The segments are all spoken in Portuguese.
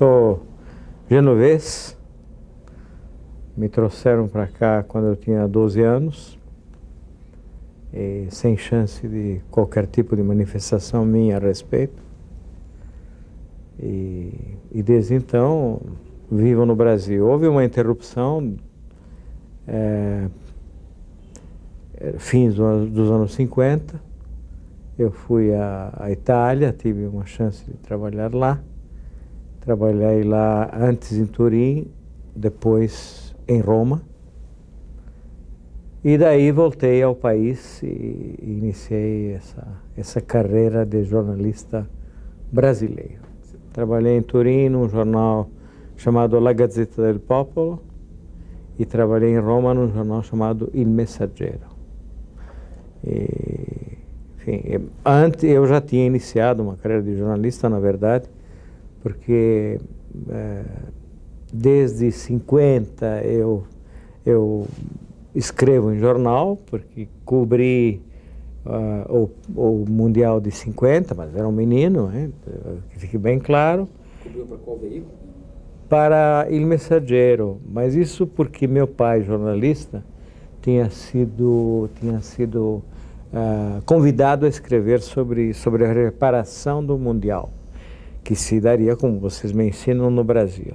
sou genovês, me trouxeram para cá quando eu tinha 12 anos, e sem chance de qualquer tipo de manifestação minha a respeito. E desde então vivo no Brasil. Houve uma interrupção, fins dos anos 50, eu fui à Itália, tive uma chance de trabalhar lá. Trabalhei lá antes em Turim, depois em Roma. E daí voltei ao país e iniciei essa carreira de jornalista brasileiro. Trabalhei em Turim num jornal chamado La Gazzetta del Popolo e trabalhei em Roma num jornal chamado Il Messaggero. Enfim, antes eu já tinha iniciado uma carreira de jornalista, na verdade, porque desde 50 eu escrevo em jornal, porque cobri o Mundial de 50, mas era um menino, né? Que fique bem claro. Cobriu para qual veículo? Para Il Messaggero, mas isso porque meu pai, jornalista, tinha sido convidado a escrever sobre a preparação do Mundial, que se daria, como vocês me ensinam, no Brasil.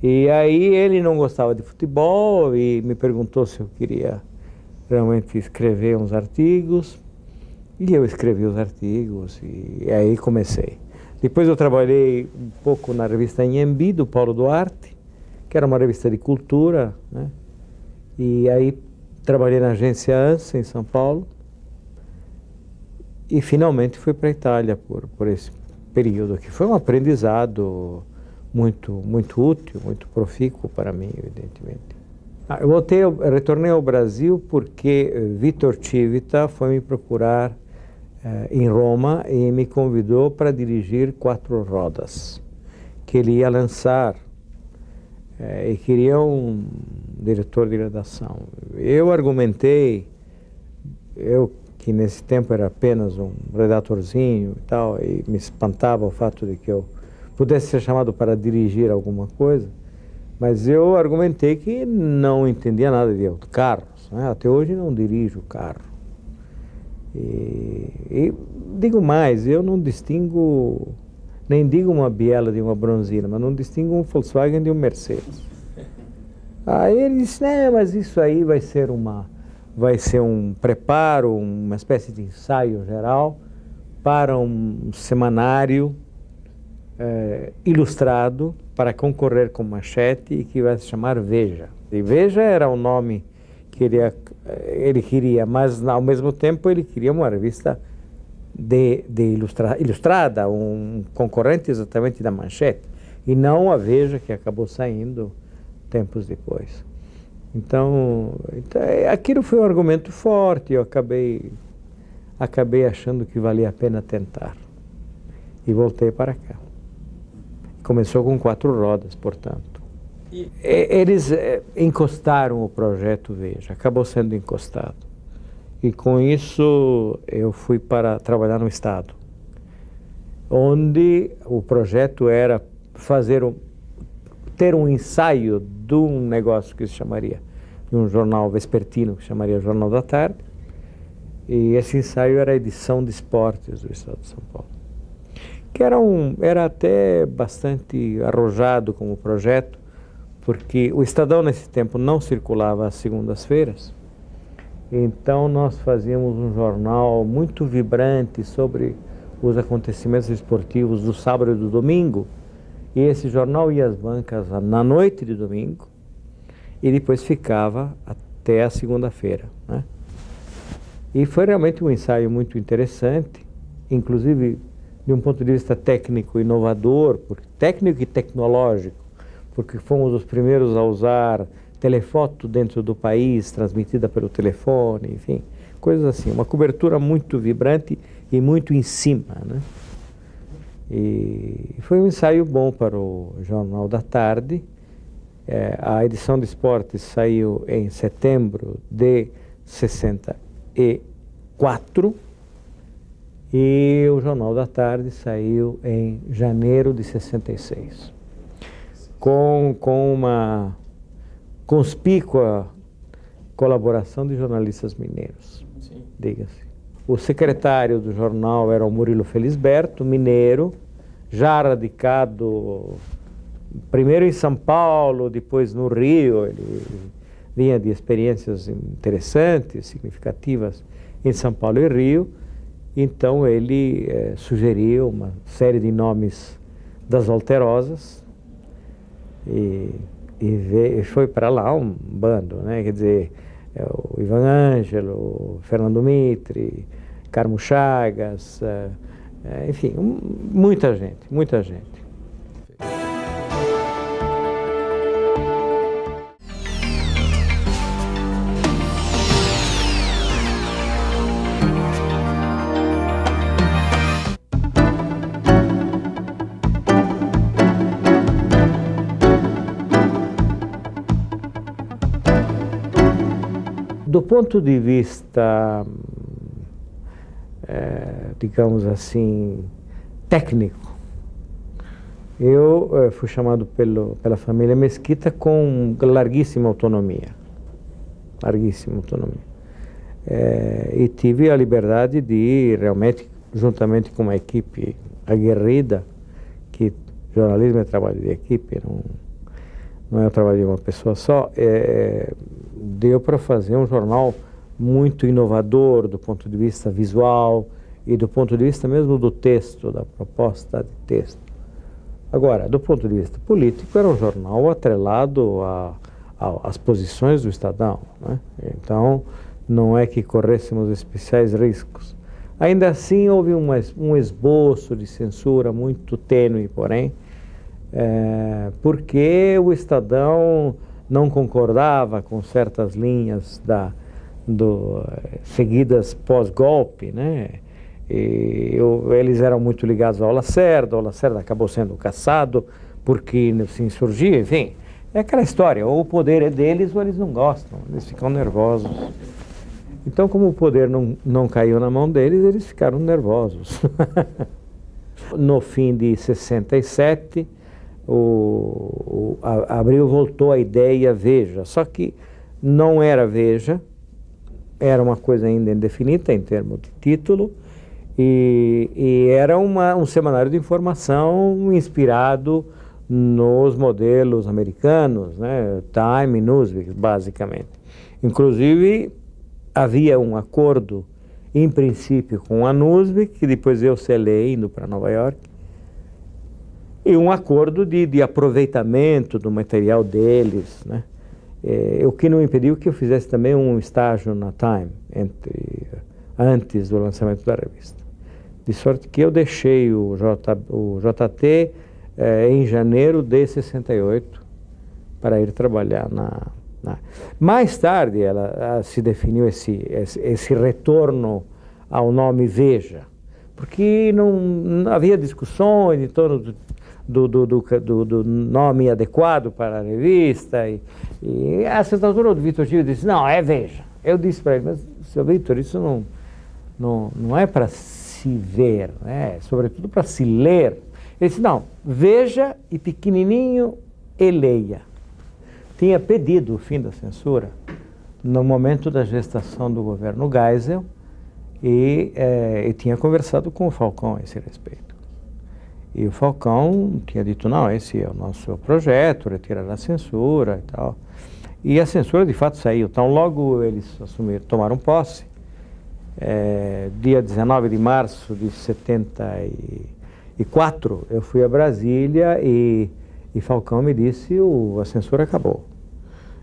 E aí ele não gostava de futebol e me perguntou se eu queria realmente escrever uns artigos, e eu escrevi os artigos e aí comecei. Depois eu trabalhei um pouco na revista Inhembi, do Paulo Duarte, que era uma revista de cultura, né? E aí trabalhei na agência ANSA, em São Paulo, e finalmente fui para a Itália por esse período, que foi um aprendizado muito útil, muito profícuo para mim, evidentemente. Eu retornei ao Brasil porque Vitor Civita foi me procurar em Roma e me convidou para dirigir Quatro Rodas, que ele ia lançar, e queria um diretor de redação. Eu argumentei, que nesse tempo era apenas um redatorzinho e tal, e me espantava o fato de que eu pudesse ser chamado para dirigir alguma coisa, mas eu argumentei que não entendia nada de carros, né? Até hoje não dirijo carro. E digo mais, eu não distingo, nem digo uma biela de uma bronzina, mas não distingo um Volkswagen de um Mercedes. Aí ele disse, mas isso aí vai ser um preparo, uma espécie de ensaio geral para um semanário ilustrado para concorrer com Manchete e que vai se chamar Veja. E Veja era o nome que ele queria, mas ao mesmo tempo ele queria uma revista ilustrada, um concorrente exatamente da Manchete, e não a Veja, que acabou saindo tempos depois. Então aquilo foi um argumento forte, eu acabei achando que valia a pena tentar. E voltei para cá. Começou com Quatro Rodas, portanto. Eles encostaram o projeto Veja, acabou sendo encostado. E com isso eu fui para trabalhar no Estado, onde o projeto era ter um ensaio de um negócio que se chamaria, de um jornal vespertino que se chamaria Jornal da Tarde, e esse ensaio era a edição de esportes do Estado de São Paulo, que era até bastante arrojado como projeto, porque o Estadão nesse tempo não circulava às segundas-feiras, então nós fazíamos um jornal muito vibrante sobre os acontecimentos esportivos do sábado e do domingo, e esse jornal ia às bancas na noite de domingo e depois ficava até a segunda-feira, né? E foi realmente um ensaio muito interessante, inclusive de um ponto de vista técnico inovador, técnico e tecnológico, porque fomos os primeiros a usar telefoto dentro do país, transmitida pelo telefone, enfim, coisas assim, uma cobertura muito vibrante e muito em cima, né? E foi um ensaio bom para o Jornal da Tarde. A edição de esportes saiu em setembro de 64 e o Jornal da Tarde saiu em janeiro de 66. com uma conspícua colaboração de jornalistas mineiros, diga-se. O secretário do jornal era o Murilo Felisberto, mineiro, já radicado primeiro em São Paulo, depois no Rio. Ele vinha de experiências interessantes, significativas em São Paulo e Rio. Então ele sugeriu uma série de nomes das Alterosas e foi para lá um bando, né? Quer dizer, o Ivan Ângelo, o Fernando Mitre, Carmo Chagas, enfim, muita gente, muita gente. Do ponto de vista, digamos assim, técnico, eu fui chamado pela família Mesquita com larguíssima autonomia, e tive a liberdade de realmente, juntamente com uma equipe aguerrida, que jornalismo é trabalho de equipe, não é o trabalho de uma pessoa só, deu para fazer um jornal muito inovador do ponto de vista visual e do ponto de vista mesmo do texto, da proposta de texto. Agora, do ponto de vista político, era um jornal atrelado às posições do Estadão, né? Então, não é que corrêssemos especiais riscos. Ainda assim, houve um esboço de censura muito tênue, porém, porque o Estadão não concordava com certas linhas seguidas pós-golpe, né? Eles eram muito ligados ao Lacerda, o Lacerda acabou sendo caçado porque se insurgia, enfim. É aquela história, ou o poder é deles ou eles não gostam, eles ficam nervosos. Então, como o poder não caiu na mão deles, eles ficaram nervosos. No fim de 67, Abril voltou à ideia Veja, só que não era Veja, era uma coisa ainda indefinida em termos de título, e era um semanário de informação inspirado nos modelos americanos, né? Time e Newsweek, basicamente. Inclusive, havia um acordo, em princípio, com a Newsweek, que depois eu selei indo para Nova York, e um acordo de aproveitamento do material deles, né? O que não impediu que eu fizesse também um estágio na Time, antes do lançamento da revista. De sorte que eu deixei o JT em janeiro de 68 para ir trabalhar Mais tarde se definiu esse retorno ao nome Veja, porque não havia discussões em torno do nome adequado para a revista, e a certa altura o Vitor Gil disse, não, é Veja. Eu disse para ele, mas, seu Vitor, isso não é para se ver, é sobretudo para se ler. Ele disse, não, veja e pequenininho e leia. Tinha pedido o fim da censura no momento da gestação do governo Geisel e tinha conversado com o Falcão a esse respeito. E o Falcão tinha dito, não, esse é o nosso projeto, retirar a censura e tal. E a censura de fato saiu. Então logo eles tomaram posse, dia 19 de março de 74, eu fui a Brasília e Falcão me disse, a censura acabou.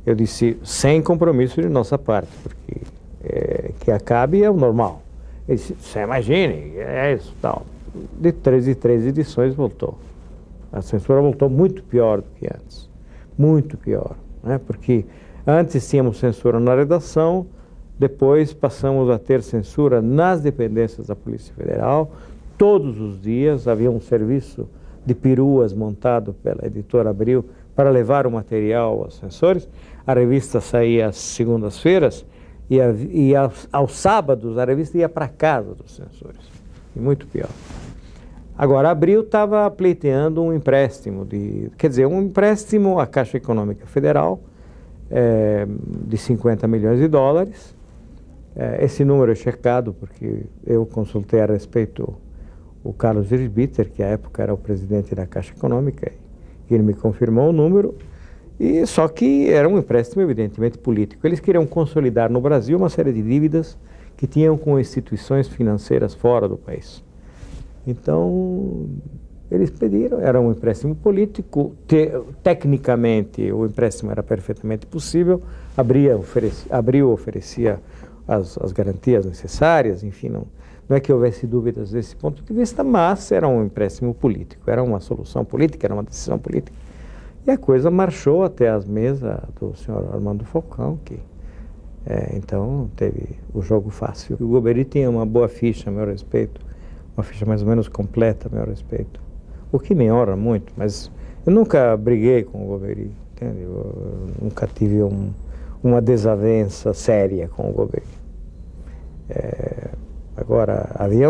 Eu disse, sem compromisso de nossa parte, porque que acabe é o normal. Ele disse, você imagine, é isso, tal. De 3 em 3 edições voltou. A censura voltou muito pior do que antes. Muito pior, né? Porque antes tínhamos censura na redação, depois passamos a ter censura nas dependências da Polícia Federal. Todos os dias havia um serviço de peruas montado pela editora Abril para levar o material aos censores. A revista saía às segundas-feiras e aos sábados a revista ia para casa dos censores. E muito pior. Agora, a Abril estava pleiteando um empréstimo, quer dizer, um empréstimo à Caixa Econômica Federal de 50 milhões de dólares. Esse número é checado porque eu consultei a respeito o Carlos Wiesbitter, que à época era o presidente da Caixa Econômica, e ele me confirmou o número, e só que era um empréstimo evidentemente político. Eles queriam consolidar no Brasil uma série de dívidas que tinham com instituições financeiras fora do país. Então, eles pediram, era um empréstimo político, tecnicamente o empréstimo era perfeitamente possível, Abril oferecia as garantias necessárias, enfim, não é que houvesse dúvidas desse ponto de vista, mas era um empréstimo político, era uma solução política, era uma decisão política. E a coisa marchou até as mesas do senhor Armando Falcão, que então teve o jogo fácil. O Golbery tinha uma boa ficha a meu respeito, uma ficha mais ou menos completa a meu respeito, o que me honra muito, mas eu nunca briguei com o Golbery, entende? Eu nunca tive uma desavença séria com o Golbery. Agora, havia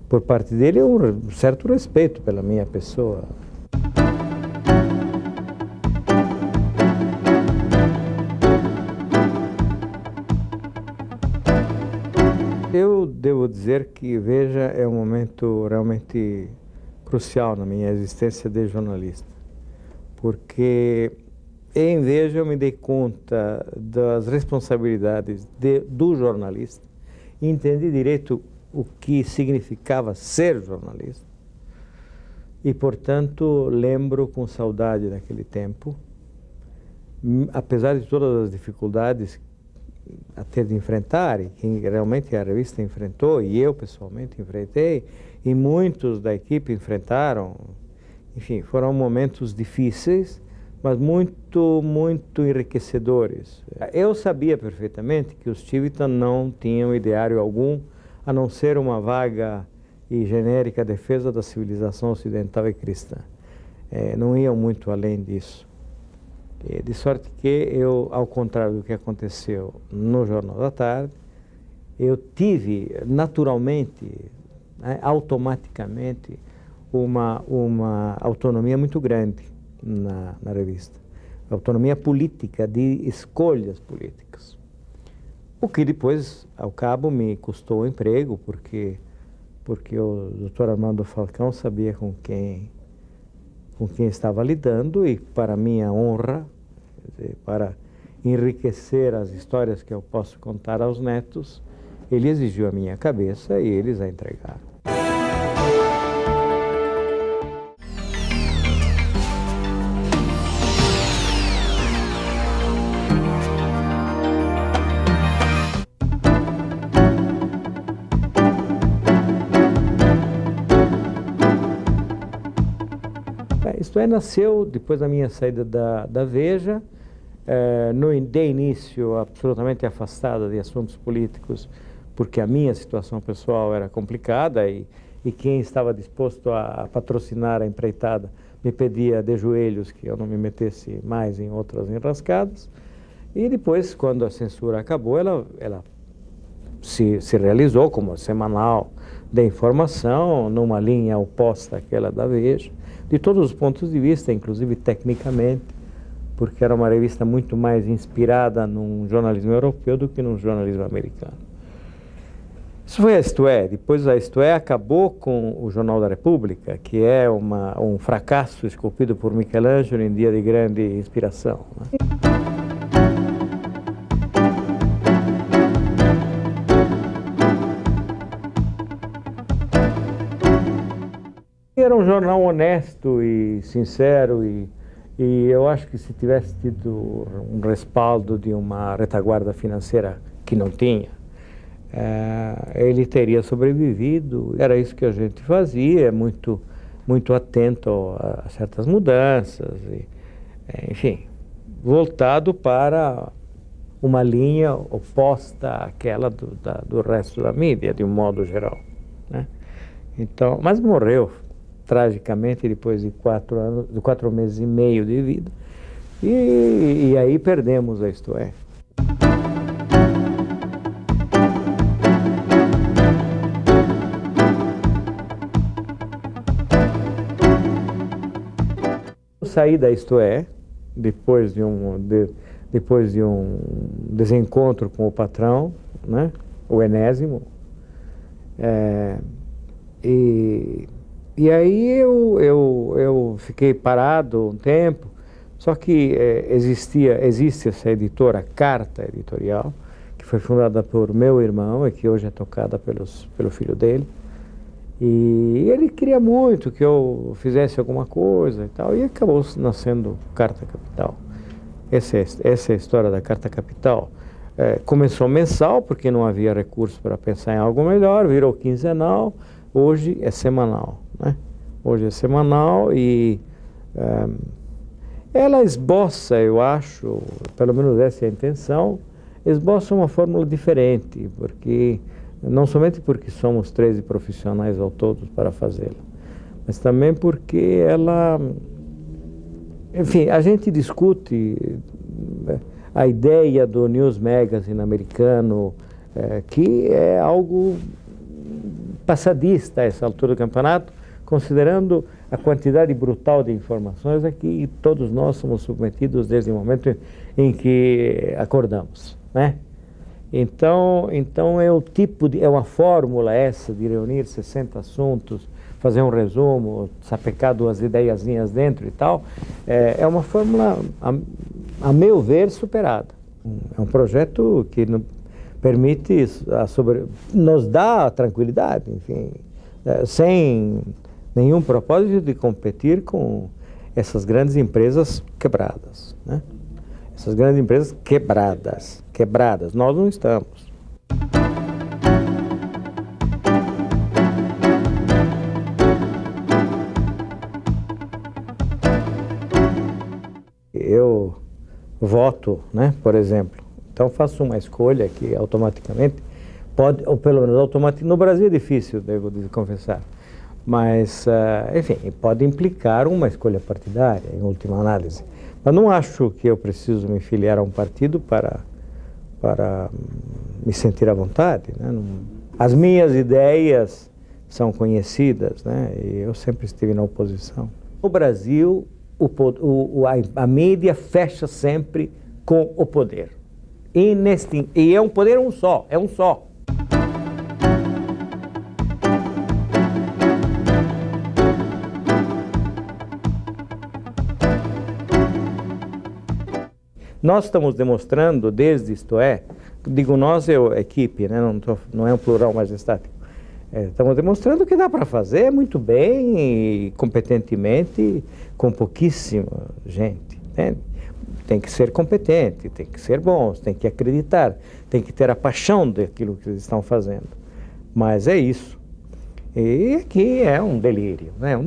por parte dele um certo respeito pela minha pessoa. Eu devo dizer que Veja é um momento realmente crucial na minha existência de jornalista, porque em Veja eu me dei conta das responsabilidades do jornalista, entendi direito o que significava ser jornalista e, portanto, lembro com saudade daquele tempo, apesar de todas as dificuldades a ter de enfrentar, e que realmente a revista enfrentou, e eu pessoalmente enfrentei, e muitos da equipe enfrentaram. Enfim, foram momentos difíceis, mas muito, muito enriquecedores. Eu sabia perfeitamente que os Civitan não tinham ideário algum, a não ser uma vaga e genérica defesa da civilização ocidental e cristã. Não iam muito além disso. De sorte que eu, ao contrário do que aconteceu no Jornal da Tarde, eu tive naturalmente, automaticamente, uma autonomia muito grande na revista. Autonomia política, de escolhas políticas. O que depois, ao cabo, me custou o emprego, porque o Dr. Armando Falcão sabia com quem estava lidando, e para minha honra, para enriquecer as histórias que eu posso contar aos netos, ele exigiu a minha cabeça e eles a entregaram. Isto nasceu depois da minha saída da Veja, de início absolutamente afastada de assuntos políticos, porque a minha situação pessoal era complicada e quem estava disposto a patrocinar a empreitada me pedia de joelhos que eu não me metesse mais em outras enrascadas. E depois, quando a censura acabou, ela se realizou como semanal de informação, numa linha oposta àquela da Veja, de todos os pontos de vista, inclusive tecnicamente, porque era uma revista muito mais inspirada num jornalismo europeu do que num jornalismo americano. Isso foi a Isto É. Depois a Isto É acabou com o Jornal da República, que é um fracasso esculpido por Michelangelo em dia de grande inspiração, né? Era um jornal honesto e sincero, e eu acho que se tivesse tido um respaldo de uma retaguarda financeira que não tinha, ele teria sobrevivido. Era isso que a gente fazia, muito, muito atento a certas mudanças, enfim, voltado para uma linha oposta àquela do resto da mídia, de um modo geral, né? Então, mas morreu tragicamente depois de 4 meses e meio de vida, e aí perdemos a Isto É. saí da Isto É, depois de um desencontro com o patrão, né, o Enésimo, e aí eu fiquei parado um tempo, só que existe essa editora, Carta Editorial, que foi fundada por meu irmão e que hoje é tocada pelo filho dele. E ele queria muito que eu fizesse alguma coisa e tal, e acabou nascendo Carta Capital. Essa é a história da Carta Capital. Começou mensal, porque não havia recurso para pensar em algo melhor, virou quinzenal, hoje é semanal, né? Hoje é semanal e ela esboça, eu acho, pelo menos essa é a intenção, esboça uma fórmula diferente, porque não somente porque somos 13 profissionais ao todo para fazê-la, mas também porque ela, enfim, a gente discute a ideia do News Magazine americano, que é algo passadista a essa altura do campeonato, considerando a quantidade brutal de informações a que todos nós somos submetidos desde o momento em que acordamos, né? Então é uma fórmula essa de reunir 60 assuntos, fazer um resumo, sapecar duas ideiazinhas dentro e tal, é uma fórmula, a meu ver, superada. É um projeto que permite, nos dá tranquilidade, enfim, sem nenhum propósito de competir com essas grandes empresas quebradas, né? Essas grandes empresas quebradas, nós não estamos. Eu voto, né, por exemplo, então faço uma escolha que automaticamente pode, ou pelo menos automaticamente, no Brasil é difícil, devo confessar, mas, enfim, pode implicar uma escolha partidária, em última análise. Mas não acho que eu preciso me filiar a um partido para me sentir à vontade, né? As minhas ideias são conhecidas, né? E eu sempre estive na oposição. No Brasil, a mídia fecha sempre com o poder. E é um poder é um só. Nós estamos demonstrando, desde Isto É, digo nós, a equipe, né? Não é um plural majestático, estamos demonstrando que dá para fazer muito bem e competentemente, com pouquíssima gente, entende? Tem que ser competente, tem que ser bons, tem que acreditar, tem que ter a paixão daquilo que eles estão fazendo. Mas é isso. E aqui é um delírio, né? É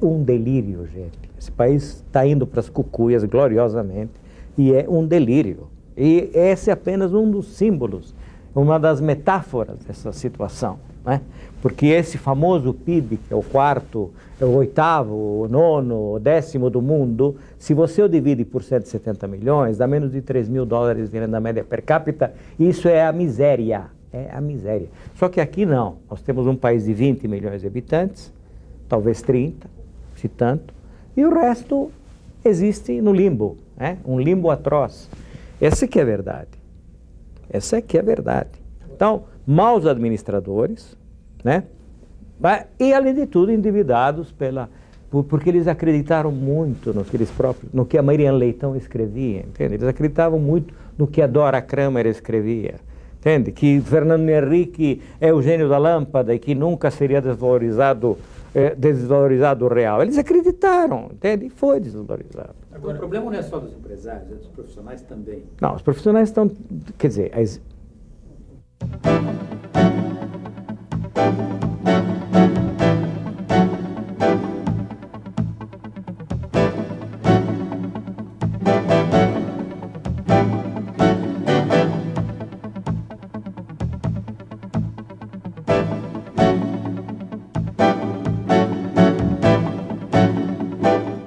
um delírio, gente. Esse país está indo para as cucuias gloriosamente e é um delírio. E esse é apenas um dos símbolos, uma das metáforas dessa situação, né? Porque esse famoso PIB, que é o quarto, é o oitavo, o nono, o décimo do mundo, se você o divide por 170 milhões, dá menos de 3 mil dólares de renda média per capita, isso é a miséria, Só que aqui não, nós temos um país de 20 milhões de habitantes, talvez 30, se tanto, e o resto existe no limbo, né? Um limbo atroz. Essa que é a verdade. Essa que é a verdade. Então, maus administradores, né? E, além de tudo, endividados porque eles acreditaram muito no que a Mariana Leitão escrevia, entende? Eles acreditavam muito no que a Dora Kramer escrevia, entende? Que Fernando Henrique é o gênio da lâmpada e que nunca seria desvalorizado o real. Eles acreditaram, entende? E foi desvalorizado. Agora, o problema não é só dos empresários, é dos profissionais também. Não, os profissionais estão, quer dizer,